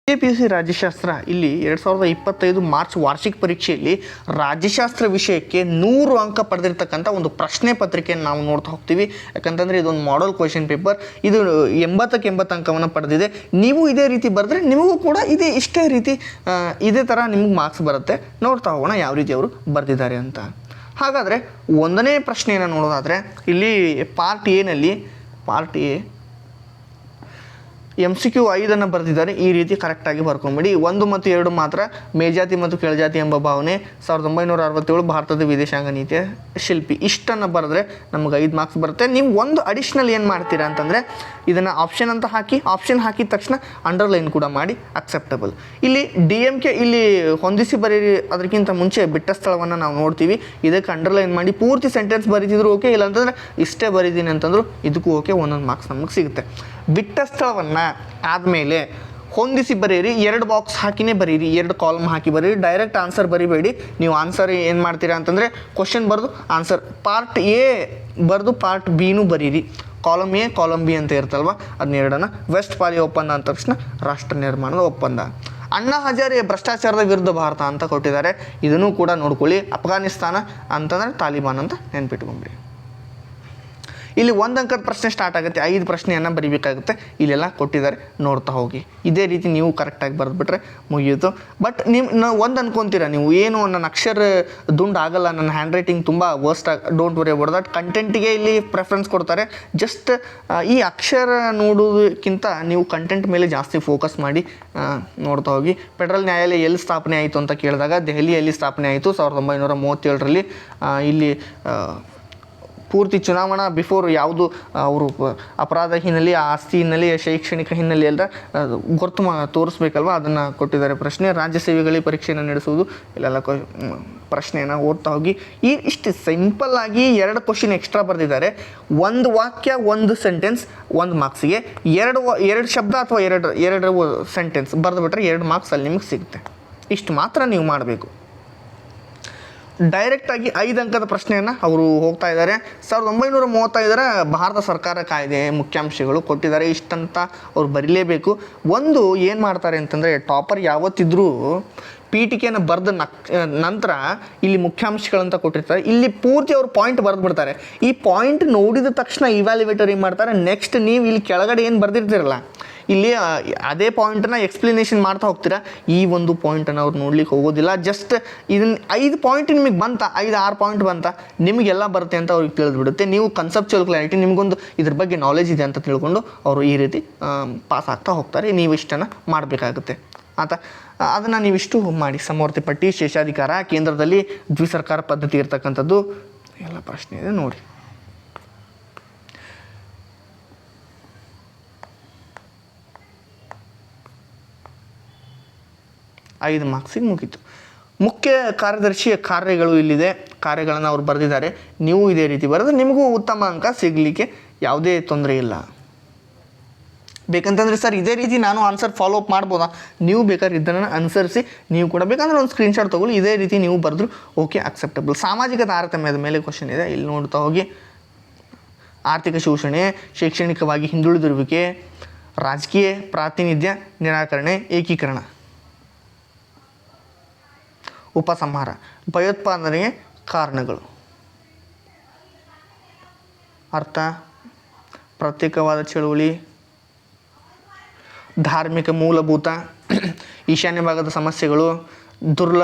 KPSC ರಾಜ್ಯಶಾಸ್ತ್ರ ಇಲ್ಲಿ 2025 March ವಾರ್ಷಿಕ ಪರೀಕ್ಷೆಯಲ್ಲಿ ರಾಜ್ಯಶಾಸ್ತ್ರ ವಿಷಯಕ್ಕೆ 100 ಅಂಕ ಪಡೆದಿರ್ತಕ್ಕಂಥ ಒಂದು ಪ್ರಶ್ನೆ ಪತ್ರಿಕೆಯನ್ನು ನಾವು ನೋಡ್ತಾ ಹೋಗ್ತೀವಿ. ಯಾಕಂತಂದರೆ ಇದೊಂದು ಮಾಡೆಲ್ ಕ್ವೆಶನ್ ಪೇಪರ್. ಇದು 80ಕ್ಕೆ 80 ಅಂಕವನ್ನು ಪಡೆದಿದೆ. ನೀವು ಇದೇ ರೀತಿ ಬರೆದ್ರೆ ನಿಮಗೂ ಕೂಡ ಇದೇ ಥರ ನಿಮಗೆ ಮಾರ್ಕ್ಸ್ ಬರುತ್ತೆ. ನೋಡ್ತಾ ಹೋಗೋಣ ಯಾವ ರೀತಿ ಅವರು ಬರೆದಿದ್ದಾರೆ ಅಂತ. ಹಾಗಾದರೆ ಒಂದನೇ ಪ್ರಶ್ನೆಯನ್ನು ನೋಡೋದಾದರೆ ಇಲ್ಲಿ ಪಾರ್ಟ್ ಎ MCQ 5 ಬರೆದಿದ್ದಾರೆ. ಈ ರೀತಿ ಕರೆಕ್ಟಾಗಿ ಬರ್ಕೊಂಬಿಡಿ. 1 ಮತ್ತು 2 ಮಾತ್ರ ಮೇಲ್ಜಾತಿ ಮತ್ತು ಕೆಳಜಾತಿ ಎಂಬ ಭಾವನೆ 1967 ಭಾರತದ ವಿದೇಶಾಂಗ ನೀತಿಯ ಶಿಲ್ಪಿ. ಇಷ್ಟನ್ನು ಬರೆದ್ರೆ ನಮಗೆ 5 ಮಾರ್ಕ್ಸ್ ಬರುತ್ತೆ. ನೀವು ಒಂದು ಅಡಿಷ್ನಲ್ ಏನು ಮಾಡ್ತೀರಾ ಅಂತಂದರೆ ಇದನ್ನು ಆಪ್ಷನ್ ಅಂತ ಆಪ್ಷನ್ ಹಾಕಿದ ತಕ್ಷಣ ಅಂಡರ್ಲೈನ್ ಕೂಡ ಮಾಡಿ ಅಕ್ಸೆಪ್ಟಬಲ್. ಇಲ್ಲಿ DMK ಇಲ್ಲಿ ಹೊಂದಿಸಿ ಬರೀರಿ. ಅದಕ್ಕಿಂತ ಮುಂಚೆ ಬಿಟ್ಟ ಸ್ಥಳವನ್ನು ನಾವು ನೋಡ್ತೀವಿ. ಇದಕ್ಕೆ ಅಂಡರ್ಲೈನ್ ಮಾಡಿ ಪೂರ್ತಿ ಸೆಂಟೆನ್ಸ್ ಬರೀತಿದ್ರು ಓಕೆ, ಇಲ್ಲಾಂತಂದರೆ ಇಷ್ಟೇ ಬರೀತೀನಿ ಅಂತಂದ್ರು ಇದಕ್ಕೂ ಓಕೆ, 1 ಮಾರ್ಕ್ಸ್ ನಮಗೆ ಸಿಗುತ್ತೆ. ಬಿಟ್ಟ ಸ್ಥಳವನ್ನು ಆದಮೇಲೆ ಹೊಂದಿಸಿ ಬರೀರಿ. 2 ಬಾಕ್ಸ್ ಹಾಕಿನೇ ಬರೀರಿ, 2 ಕಾಲಮ್ ಹಾಕಿ ಬರೀರಿ. ಡೈರೆಕ್ಟ್ ಆನ್ಸರ್ ಬರೀಬೇಡಿ. ನೀವು ಆನ್ಸರ್ ಏನು ಮಾಡ್ತೀರಾ ಅಂತಂದರೆ ಕ್ವಶನ್ ಬರೆದು ಆನ್ಸರ್ ಪಾರ್ಟ್ ಎ ಬರೆದು ಪಾರ್ಟ್ ಬಿನೂ ಬರೀರಿ. ಕಾಲಮ್ ಎ ಕಾಲಮ್ ಬಿ ಅಂತ ಇರ್ತಲ್ವ, ಅದನ್ನೆರಡನ್ನು ವೆಸ್ಟ್ ಪಾಲಿ ಒಪ್ಪಂದ ಅಂದ ತಕ್ಷಣ ರಾಷ್ಟ್ರ ನಿರ್ಮಾಣದ ಒಪ್ಪಂದ. ಅಣ್ಣಾ ಹಜಾರೆ ಭ್ರಷ್ಟಾಚಾರದ ವಿರುದ್ಧ ಭಾರತ ಅಂತ ಕೊಟ್ಟಿದ್ದಾರೆ. ಇದನ್ನು ಕೂಡ ನೋಡ್ಕೊಳ್ಳಿ. ಅಫ್ಘಾನಿಸ್ತಾನ ಅಂತಂದರೆ ತಾಲಿಬಾನ್ ಅಂತ ನೆನ್ಪಿಟ್ಕೊಂಡ್ರಿ. ಇಲ್ಲಿ 1 ಅಂಕದ ಪ್ರಶ್ನೆ ಸ್ಟಾರ್ಟ್ ಆಗುತ್ತೆ. 5 ಪ್ರಶ್ನೆಯನ್ನು ಬರೀಬೇಕಾಗುತ್ತೆ. ಇಲ್ಲೆಲ್ಲ ಕೊಟ್ಟಿದ್ದಾರೆ, ನೋಡ್ತಾ ಹೋಗಿ. ಇದೇ ರೀತಿ ನೀವು ಕರೆಕ್ಟಾಗಿ ಬರೆದ್ಬಿಟ್ರೆ ಮುಗಿಯಿತು. ಬಟ್ ಒಂದು ಅನ್ಕೊತೀರ ನೀವು, ಏನು ನನ್ನ ಅಕ್ಷರ ದುಂಡು ಆಗಲ್ಲ, ನನ್ನ ಹ್ಯಾಂಡ್ ರೈಟಿಂಗ್ ತುಂಬ worst don't worry about that. ಕಂಟೆಂಟಿಗೆ ಇಲ್ಲಿ ಪ್ರೆಫರೆನ್ಸ್ ಕೊಡ್ತಾರೆ. ಜಸ್ಟ್ ಈ ಅಕ್ಷರ ನೋಡೋದಕ್ಕಿಂತ ನೀವು ಕಂಟೆಂಟ್ ಮೇಲೆ ಜಾಸ್ತಿ ಫೋಕಸ್ ಮಾಡಿ ನೋಡ್ತಾ ಹೋಗಿ. ಫೆಡರಲ್ ನ್ಯಾಯಾಲಯ ಎಲ್ಲಿ ಸ್ಥಾಪನೆ ಆಯಿತು ಅಂತ ಕೇಳಿದಾಗ ದೆಹಲಿಯಲ್ಲಿ ಸ್ಥಾಪನೆ ಆಯಿತು 1937ರಲ್ಲಿ. ಇಲ್ಲಿ ಪೂರ್ತಿ ಚುನಾವಣಾ ಬಿಫೋರ್ ಯಾವುದು ಅವರು ಅಪರಾಧ ಹಿನ್ನೆಲೆ, ಆಸ್ತಿ ಹಿನ್ನೆಲೆ, ಶೈಕ್ಷಣಿಕ ಹಿನ್ನೆಲೆ ಎಲ್ಲ ಗುರುತು ತೋರಿಸ್ಬೇಕಲ್ವ, ಅದನ್ನು ಕೊಟ್ಟಿದ್ದಾರೆ ಪ್ರಶ್ನೆ. ರಾಜ್ಯ ಸೇವೆಗಳಿಗೆ ಪರೀಕ್ಷೆಯನ್ನು ನಡೆಸುವುದು, ಇಲ್ಲೆಲ್ಲ ಪ್ರಶ್ನೆಯನ್ನು ಓದ್ತಾ ಹೋಗಿ. ಇಷ್ಟು ಸಿಂಪಲ್ಲಾಗಿ 2 ಕ್ವಶನ್ ಎಕ್ಸ್ಟ್ರಾ ಬರೆದಿದ್ದಾರೆ. 1 ವಾಕ್ಯ 1 ಸೆಂಟೆನ್ಸ್ 1 ಮಾರ್ಕ್ಸಿಗೆ, 2 ಶಬ್ದ ಅಥವಾ 2 ಸೆಂಟೆನ್ಸ್ ಬರೆದುಬಿಟ್ರೆ 2 ಮಾರ್ಕ್ಸ್ ಅಲ್ಲಿ ನಿಮಗೆ ಸಿಗುತ್ತೆ. ಇಷ್ಟು ಮಾತ್ರ ನೀವು ಮಾಡಬೇಕು. ಡೈರೆಕ್ಟಾಗಿ 5 ಅಂಕದ ಪ್ರಶ್ನೆಯನ್ನು ಅವರು ಹೋಗ್ತಾ ಇದ್ದಾರೆ. 1935 ಭಾರತ ಸರ್ಕಾರ ಕಾಯ್ದೆ ಮುಖ್ಯಾಂಶಗಳು ಕೊಟ್ಟಿದ್ದಾರೆ. ಇಷ್ಟಂತ ಅವ್ರು ಬರೀಲೇಬೇಕು. ಒಂದು ಏನು ಮಾಡ್ತಾರೆ ಅಂತಂದರೆ, ಟಾಪರ್ ಯಾವತ್ತಿದ್ರೂ ಪೀಠಿಕೆಯನ್ನು ಬರೆದ ನಂತರ ಇಲ್ಲಿ ಮುಖ್ಯಾಂಶಗಳಂತ ಕೊಟ್ಟಿರ್ತಾರೆ. ಇಲ್ಲಿ ಪೂರ್ತಿ ಅವರು ಪಾಯಿಂಟ್ ಬರೆದ್ಬಿಡ್ತಾರೆ. ಈ ಪಾಯಿಂಟ್ ನೋಡಿದ ತಕ್ಷಣ ಇವ್ಯಾಲ್ಯುವೇಟರ್ ಏನು ಮಾಡ್ತಾರೆ, ನೆಕ್ಸ್ಟ್ ನೀವು ಇಲ್ಲಿ ಕೆಳಗಡೆ ಏನು ಬರೆದಿರ್ತೀರಲ್ಲ, ಇಲ್ಲಿ ಅದೇ ಪಾಯಿಂಟನ್ನು ಎಕ್ಸ್ಪ್ಲನೇಷನ್ ಮಾಡ್ತಾ ಹೋಗ್ತೀರಾ. ಈ ಒಂದು ಪಾಯಿಂಟನ್ನು ಅವ್ರು ನೋಡ್ಲಿಕ್ಕೆ ಹೋಗೋದಿಲ್ಲ. ಜಸ್ಟ್ ಇದನ್ನು 5 ಪಾಯಿಂಟ್ ನಿಮಗೆ ಬಂತ, 5-6 ಪಾಯಿಂಟ್ ಬಂತ, ನಿಮಗೆಲ್ಲ ಬರುತ್ತೆ ಅಂತ ಅವ್ರಿಗೆ ತಿಳಿದ್ಬಿಡುತ್ತೆ. ನೀವು ಕನ್ಸೆಪ್ಚುವಲ್ ಕ್ಲಾರಿಟಿ, ನಿಮಗೊಂದು ಇದ್ರ ಬಗ್ಗೆ ನಾಲೆಜ್ ಇದೆ ಅಂತ ತಿಳ್ಕೊಂಡು ಅವರು ಈ ರೀತಿ ಪಾಸ್ ಆಗ್ತಾ ಹೋಗ್ತಾರೆ. ನೀವು ಇಷ್ಟನ್ನು ಮಾಡಬೇಕಾಗುತ್ತೆ ಆತ. ಅದನ್ನು ನೀವಿಷ್ಟು ಮಾಡಿ. ಸಮವರ್ತಿ ಪಟ್ಟಿ, ಶೇಷಾಧಿಕಾರ, ಕೇಂದ್ರದಲ್ಲಿ ದ್ವಿಸರ್ಕಾರ ಪದ್ಧತಿ ಇರ್ತಕ್ಕಂಥದ್ದು ಎಲ್ಲ ಪ್ರಶ್ನೆ ಇದೆ ನೋಡಿ. ಐದು ಮಾರ್ಕ್ಸಿಗೆ ಮುಗೀತು. ಮುಖ್ಯ ಕಾರ್ಯದರ್ಶಿಯ ಕಾರ್ಯಗಳು ಇಲ್ಲಿದೆ. ಕಾರ್ಯಗಳನ್ನು ಅವ್ರು ಬರೆದಿದ್ದಾರೆ. ನೀವು ಇದೇ ರೀತಿ ಬರೆದ್ರೆ ನಿಮಗೂ ಉತ್ತಮ ಅಂಕ ಸಿಗಲಿಕ್ಕೆ ಯಾವುದೇ ತೊಂದರೆ ಇಲ್ಲ. ಬೇಕಂತಂದರೆ ಸರ್ ಇದೇ ರೀತಿ ನಾನು ಆನ್ಸರ್ ಫಾಲೋ ಅಪ್ ಮಾಡ್ಬೋದಾ? ನೀವು ಬೇಕಾದ್ರೆ ಇದನ್ನು ಅನುಸರಿಸಿ ನೀವು ಕೂಡ ಬೇಕಂದ್ರೆ ಒಂದು ಸ್ಕ್ರೀನ್ಶಾಟ್ ತೊಗೊಳ್ಳಿ. ಇದೇ ರೀತಿ ನೀವು ಬರೆದ್ರು ಓಕೆ, ಅಕ್ಸೆಪ್ಟಬಲ್. ಸಾಮಾಜಿಕ ತಾರತಮ್ಯದ ಮೇಲೆ ಕ್ವಶನ್ ಇದೆ, ಇಲ್ಲಿ ನೋಡ್ತಾ ಹೋಗಿ. ಆರ್ಥಿಕ ಶೋಷಣೆ, ಶೈಕ್ಷಣಿಕವಾಗಿ ಹಿಂದುಳಿದಿರುವಿಕೆ, ರಾಜಕೀಯ ಪ್ರಾತಿನಿಧ್ಯ ನಿರಾಕರಣೆ, ಏಕೀಕರಣ, ಉಪಸಂಹಾರ, ಭಯೋತ್ಪಾದನೆಗೆ ಕಾರಣಗಳು, ಅರ್ಥ, ಪ್ರತ್ಯೇಕವಾದ ಚಳುವಳಿ, ಧಾರ್ಮಿಕ ಮೂಲಭೂತ, ಈಶಾನ್ಯ ಭಾಗದ ಸಮಸ್ಯೆಗಳು,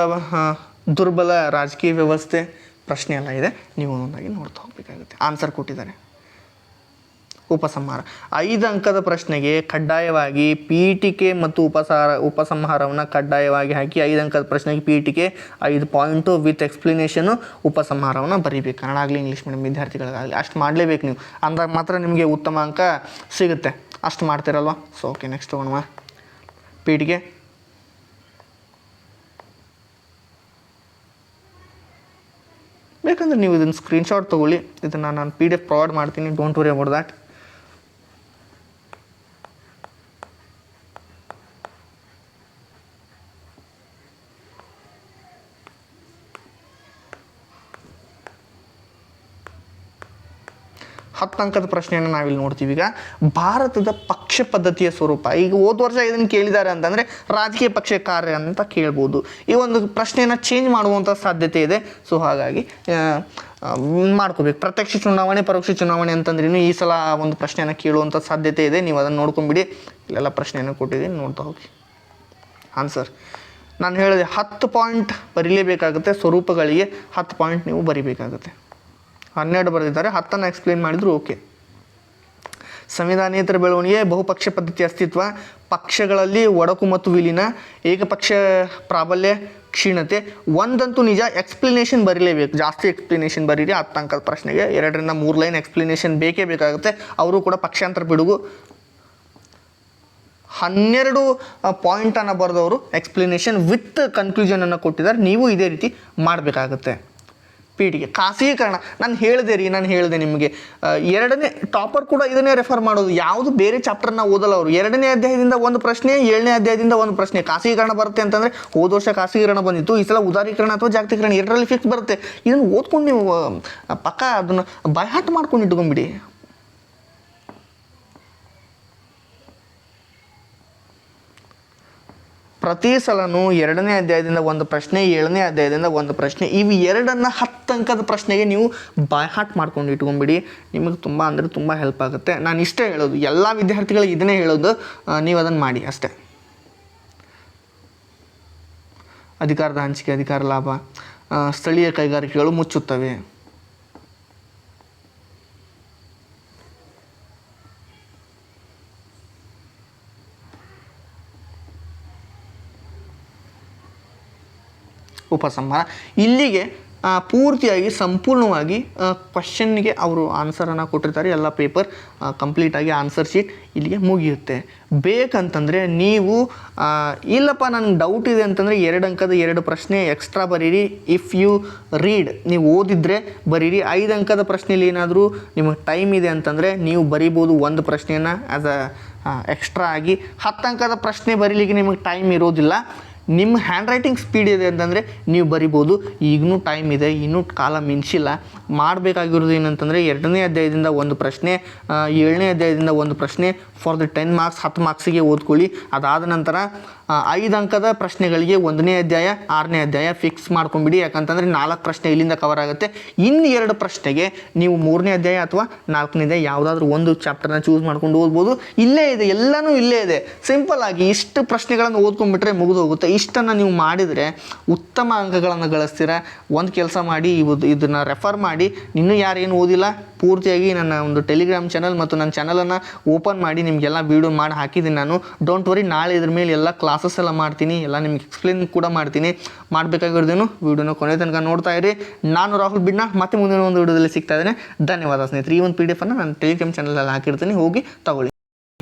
ದುರ್ಬಲ ರಾಜಕೀಯ ವ್ಯವಸ್ಥೆ. ಪ್ರಶ್ನೆ ಎಲ್ಲ ಇದೆ, ನೀವು ಒಂದೊಂದಾಗಿ ನೋಡ್ತಾ ಹೋಗಬೇಕಾಗುತ್ತೆ. ಆನ್ಸರ್ ಕೊಟ್ಟಿದ್ದಾರೆ. ಉಪಸಂಹಾರ 5 ಅಂಕದ ಪ್ರಶ್ನೆಗೆ ಕಡ್ಡಾಯವಾಗಿ ಪೀಠಿಕೆ ಮತ್ತು ಉಪಸಂಹಾರವನ್ನು ಕಡ್ಡಾಯವಾಗಿ ಹಾಕಿ 5 ಅಂಕದ ಪ್ರಶ್ನೆಗೆ ಪೀಠಿಕೆ 5 ಪಾಯಿಂಟು ವಿತ್ ಎಕ್ಸ್ಪ್ಲನೇಷನು, ಉಪಸಂಹಾರವನ್ನು ಬರೀಬೇಕು. ಕನ್ನಡ ಆಗಲಿ ಇಂಗ್ಲೀಷ್ ಮೀಡಿಯಂ ವಿದ್ಯಾರ್ಥಿಗಳಿಗಾಗಲಿ ಅಷ್ಟು ಮಾಡಲೇಬೇಕು ನೀವು. ಅಂದಾಗ ಮಾತ್ರ ನಿಮಗೆ ಉತ್ತಮ ಅಂಕ ಸಿಗುತ್ತೆ. ಅಷ್ಟು ಮಾಡ್ತಿರಲ್ವ? ಸೊ ಓಕೆ, ನೆಕ್ಸ್ಟ್ ತೊಗೊಳುವ. ಪೀಠಿಕೆ ಬೇಕಂದ್ರೆ ನೀವು ಇದನ್ನು ಸ್ಕ್ರೀನ್ಶಾಟ್ ತೊಗೊಳ್ಳಿ. ಇದನ್ನು ನಾನು PDF ಪ್ರೊವೈಡ್ ಮಾಡ್ತೀನಿ, ಡೋಂಟ್ ವರಿ ಅಬೌಟ್ ದ್ಯಾಟ್. 10 ಅಂಕದ ಪ್ರಶ್ನೆಯನ್ನು ನಾವಿಲ್ಲಿ ನೋಡ್ತೀವಿ. ಈಗ ಭಾರತದ ಪಕ್ಷ ಪದ್ಧತಿಯ ಸ್ವರೂಪ. ಈಗ ಹೋದ ವರ್ಷ ಇದನ್ನು ಕೇಳಿದ್ದಾರೆ ಅಂತಂದರೆ ರಾಜಕೀಯ ಪಕ್ಷ ಕಾರ್ಯ ಅಂತ ಕೇಳ್ಬೋದು. ಈ ಒಂದು ಪ್ರಶ್ನೆಯನ್ನು ಚೇಂಜ್ ಮಾಡುವಂಥ ಸಾಧ್ಯತೆ ಇದೆ. ಸೊ ಹಾಗಾಗಿ ಮಾಡ್ಕೋಬೇಕು. ಪ್ರತ್ಯಕ್ಷ ಚುನಾವಣೆ ಪರೋಕ್ಷ ಚುನಾವಣೆ ಅಂತಂದ್ರೂ ಈ ಸಲ ಒಂದು ಪ್ರಶ್ನೆಯನ್ನು ಕೇಳುವಂಥ ಸಾಧ್ಯತೆ ಇದೆ. ನೀವು ಅದನ್ನು ನೋಡ್ಕೊಂಬಿಡಿ. ಇಲ್ಲೆಲ್ಲ ಪ್ರಶ್ನೆಯನ್ನು ಕೊಟ್ಟಿದ್ದೀನಿ, ನೋಡ್ತಾ ಹೋಗಿ. ಆನ್ಸರ್ ನಾನು ಹೇಳಿದೆ 10 ಪಾಯಿಂಟ್ ಬರೀಲೇಬೇಕಾಗುತ್ತೆ. ಸ್ವರೂಪಗಳಿಗೆ 10 ಪಾಯಿಂಟ್ ನೀವು ಬರೀಬೇಕಾಗುತ್ತೆ. 12 ಬರೆದಿದ್ದಾರೆ, 10 ಎಕ್ಸ್ಪ್ಲೇನ್ ಮಾಡಿದ್ರು ಓಕೆ. ಸಂವಿಧಾನೇತರ ಬೆಳವಣಿಗೆ, ಬಹುಪಕ್ಷ ಪದ್ಧತಿ ಅಸ್ತಿತ್ವ, ಪಕ್ಷಗಳಲ್ಲಿ ಒಡಕು ಮತ್ತು ವಿಲೀನ, ಏಕಪಕ್ಷ ಪ್ರಾಬಲ್ಯ, ಕ್ಷೀಣತೆ. ಒಂದಂತೂ ನಿಜ, ಎಕ್ಸ್ಪ್ಲನೇಷನ್ ಬರೀಲೇಬೇಕು. ಜಾಸ್ತಿ ಎಕ್ಸ್ಪ್ಲನೇಷನ್ ಬರೀರಿ. 10 ಅಂಕದ ಪ್ರಶ್ನೆಗೆ 2 ರಿಂದ 3 ಲೈನ್ ಎಕ್ಸ್ಪ್ಲನೇಷನ್ ಬೇಕೇ ಬೇಕಾಗುತ್ತೆ. ಅವರು ಕೂಡ ಪಕ್ಷಾಂತರ ಬಿಡುಗು 12 ಪಾಯಿಂಟನ್ನು ಬರೆದವರು ಎಕ್ಸ್ಪ್ಲನೇಷನ್ ವಿತ್ ಕನ್ಕ್ಲೂಷನನ್ನು ಕೊಟ್ಟಿದ್ದಾರೆ. ನೀವು ಇದೇ ರೀತಿ ಮಾಡಬೇಕಾಗುತ್ತೆ. ಪೀಟಿಗೆ ಖಾಸಗೀಕರಣ ನಾನು ಹೇಳಿದೆ ನಿಮಗೆ. 2ನೇ ಟಾಪರ್ ಕೂಡ ಇದನ್ನೇ ರೆಫರ್ ಮಾಡೋದು. ಯಾವುದು ಬೇರೆ ಚಾಪ್ಟರ್ನ ಓದಲ್ಲ ಅವರು. 2ನೇ ಅಧ್ಯಾಯದಿಂದ ಒಂದು ಪ್ರಶ್ನೆ, 7ನೇ ಅಧ್ಯಾಯದಿಂದ ಒಂದು ಪ್ರಶ್ನೆ. ಖಾಸಗೀಕರಣ ಬರುತ್ತೆ ಅಂತಂದರೆ ಹೋದ ವರ್ಷ ಖಾಸಗೀಕರಣ ಬಂದಿತ್ತು, ಈ ಸಲ ಉದಾರೀಕರಣ ಅಥವಾ ಜಾಗತೀಕರಣ 2ರಲ್ಲಿ ಫಿಕ್ಸ್ ಬರುತ್ತೆ. ಇದನ್ನು ಓದ್ಕೊಂಡು ನೀವು ಪಕ್ಕ ಅದನ್ನು ಬೈಹಾಟ್ ಮಾಡ್ಕೊಂಡು ಇಟ್ಕೊಂಡ್ಬಿಡಿ. ಪ್ರತಿ ಸಲನೂ 2ನೇ ಅಧ್ಯಾಯದಿಂದ ಒಂದು ಪ್ರಶ್ನೆ, 7ನೇ ಅಧ್ಯಾಯದಿಂದ ಒಂದು ಪ್ರಶ್ನೆ. ಇವು 2ನ್ನು 10 ಅಂಕದ ಪ್ರಶ್ನೆಗೆ ನೀವು ಬೈ ಹಾರ್ಟ್ ಮಾಡ್ಕೊಂಡು ಇಟ್ಕೊಂಡ್ಬಿಡಿ. ನಿಮಗೆ ತುಂಬ ಅಂದರೆ ತುಂಬ ಹೆಲ್ಪ್ ಆಗುತ್ತೆ. ನಾನು ಇಷ್ಟೇ ಹೇಳೋದು, ಎಲ್ಲ ವಿದ್ಯಾರ್ಥಿಗಳಿಗೆ ಇದನ್ನೇ ಹೇಳೋದು, ನೀವು ಅದನ್ನು ಮಾಡಿ ಅಷ್ಟೇ. ಅಧಿಕಾರದ ಹಂಚಿಕೆ, ಅಧಿಕಾರ ಲಾಭ, ಸ್ಥಳೀಯ ಕೈಗಾರಿಕೆಗಳು ಮುಚ್ಚುತ್ತವೆ. ಉಪಸಂಹಾರ. ಇಲ್ಲಿಗೆ ಪೂರ್ತಿಯಾಗಿ ಸಂಪೂರ್ಣವಾಗಿ ಕ್ವಶನ್ಗೆ ಅವರು ಆನ್ಸರನ್ನು ಕೊಟ್ಟಿರ್ತಾರೆ. ಎಲ್ಲ ಪೇಪರ್ ಕಂಪ್ಲೀಟಾಗಿ ಆನ್ಸರ್ ಶೀಟ್ ಇಲ್ಲಿಗೆ ಮುಗಿಯುತ್ತೆ. ಬೇಕಂತಂದರೆ ನೀವು ಇಲ್ಲಪ್ಪ ನನಗೆ ಡೌಟ್ ಇದೆ ಅಂತಂದರೆ 2 ಅಂಕದ 2 ಪ್ರಶ್ನೆ ಎಕ್ಸ್ಟ್ರಾ ಬರೀರಿ. ಇಫ್ ಯು ರೀಡ್, ನೀವು ಓದಿದರೆ ಬರೀರಿ. 5 ಅಂಕದ ಪ್ರಶ್ನೆಯಲ್ಲಿ ಏನಾದರೂ ನಿಮಗೆ ಟೈಮ್ ಇದೆ ಅಂತಂದರೆ ನೀವು ಬರಿಬೋದು ಒಂದು ಪ್ರಶ್ನೆಯನ್ನು ಆ್ಯಸ್ ಎಕ್ಸ್ಟ್ರಾ ಆಗಿ. 10 ಅಂಕದ ಪ್ರಶ್ನೆ ಬರೀಲಿಕ್ಕೆ ನಿಮಗೆ ಟೈಮ್ ಇರೋದಿಲ್ಲ. ನಿಮ್ಮ ಹ್ಯಾಂಡ್ ರೈಟಿಂಗ್ ಸ್ಪೀಡ್ ಇದೆ ಅಂತಂದರೆ ನೀವು ಬರಿಬೋದು. ಈಗಲೂ ಟೈಮ್ ಇದೆ, ಇನ್ನೂ ಕಾಲ ಮಿಂಚಿಲ್ಲ. ಮಾಡಬೇಕಾಗಿರೋದು ಏನಂತಂದರೆ 2ನೇ ಅಧ್ಯಾಯದಿಂದ ಒಂದು ಪ್ರಶ್ನೆ, 7ನೇ ಅಧ್ಯಾಯದಿಂದ ಒಂದು ಪ್ರಶ್ನೆ ಫಾರ್ ದ 10 ಮಾರ್ಕ್ಸ್, 10 ಮಾರ್ಕ್ಸಿಗೆ ಓದ್ಕೊಳ್ಳಿ. ಅದಾದ ನಂತರ 5 ಅಂಕದ ಪ್ರಶ್ನೆಗಳಿಗೆ 1ನೇ ಅಧ್ಯಾಯ 6ನೇ ಅಧ್ಯಾಯ ಫಿಕ್ಸ್ ಮಾಡ್ಕೊಂಬಿಡಿ. ಯಾಕಂತಂದರೆ 4 ಪ್ರಶ್ನೆ ಇಲ್ಲಿಂದ ಕವರ್ ಆಗುತ್ತೆ. ಇನ್ನು 2 ಪ್ರಶ್ನೆಗೆ ನೀವು 3ನೇ ಅಧ್ಯಾಯ ಅಥವಾ 4ನೇ ಅಧ್ಯಾಯ ಯಾವುದಾದ್ರೂ ಒಂದು ಚಾಪ್ಟರ್ನ ಚೂಸ್ ಮಾಡ್ಕೊಂಡು ಓದ್ಬೋದು. ಇಲ್ಲೇ ಇದೆ, ಎಲ್ಲನೂ ಇಲ್ಲೇ ಇದೆ. ಸಿಂಪಲ್ ಆಗಿ ಇಷ್ಟು ಪ್ರಶ್ನೆಗಳನ್ನು ಓದ್ಕೊಂಡ್ಬಿಟ್ರೆ ಮುಗಿದು ಹೋಗುತ್ತೆ. ಇಷ್ಟನ್ನು ನೀವು ಮಾಡಿದರೆ ಉತ್ತಮ ಅಂಕಗಳನ್ನು ಗಳಿಸ್ತೀರ. ಒಂದು ಕೆಲಸ ಮಾಡಿ, ಇದನ್ನು ರೆಫರ್ ಮಾಡಿ. ಇನ್ನೂ ಯಾರೇನು ಓದಿಲ್ಲ ಪೂರ್ತಿಯಾಗಿ ನನ್ನ ಒಂದು ಟೆಲಿಗ್ರಾಮ್ ಚಾನಲ್ ಮತ್ತು ನನ್ನ ಚಾನಲನ್ನು ಓಪನ್ ಮಾಡಿ ನಿಮಗೆಲ್ಲ ವೀಡಿಯೋ ಮಾಡಿ ಹಾಕಿದ್ದೀನಿ ನಾನು. ಡೋಂಟ್ ವರಿ, ನಾಳೆ ಇದ್ರ ಮೇಲೆ ಎಲ್ಲ ಕ್ಲಾಸಸ್ ಎಲ್ಲ ಮಾಡ್ತೀನಿ, ಎಲ್ಲ ನಿಮ್ಗೆ ಎಕ್ಸ್ಪ್ಲೇನ್ ಕೂಡ ಮಾಡ್ತೀನಿ. ಮಾಡಬೇಕಾಗಿರೋದೇನು ವೀಡಿಯೋನ ಕೊನೆ ತನಕ ನೋಡ್ತಾ ಇರಿ. ನಾನು ರಾಹುಲ್ ಬಿಡ್ನಾ, ಮತ್ತೆ ಮುಂದಿನ ಒಂದು ವೀಡಿಯೋದಲ್ಲಿ ಸಿಗ್ತಾ ಇದ್ದೇನೆ. ಧನ್ಯವಾದ ಸ್ನೇಹಿತರೆ. ಈ ಒಂದು PDF ನಾನು ಟೆಲಿಗ್ರಾಮ್ ಚಾನಲಲ್ಲಿ ಹಾಕಿರ್ತೀನಿ, ಹೋಗಿ ತಗೊಳ್ಳಿ.